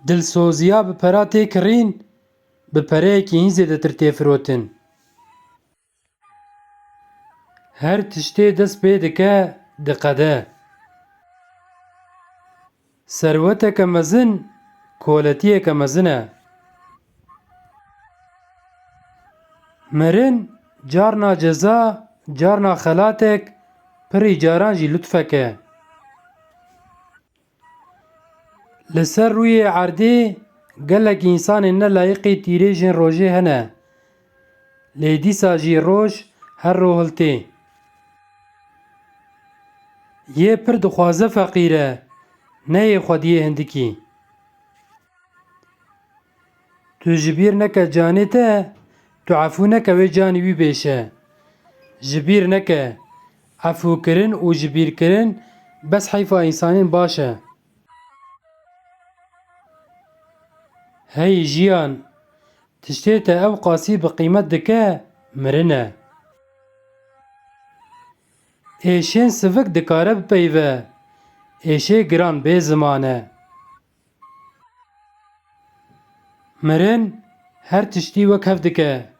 Dilsoziya bi pera tê kirîn, bi pereyekî hîn zêdetir tê firotin. Her tiştê dest pê dike, diqede. Serweteke mezin, koletiyeke mezin e. Mirin carna ceza, carna xelatek, pirî caran jî lütfek e. Li ser rûyê erdê gelek însanên nelayiqî tîrêjên rojê hene. Lê dîsa jî roj her ro hiltê. Yê pir dixwaze feqîr e, neyê xwediyê hindikî. Tu ji bîr neke canê te, tu efû neke wê canî wî bêşe. Ji bîr neke, efûkirin û ji bîrkirin bes heyfa însanên baş e. Hey jiyan, tiştê te ew qasî bi qîmet dike, mirin e. Êşên sivik dikare bipeyve, êşê giran bê ziman e. Mirin her tiştî wek hev dike.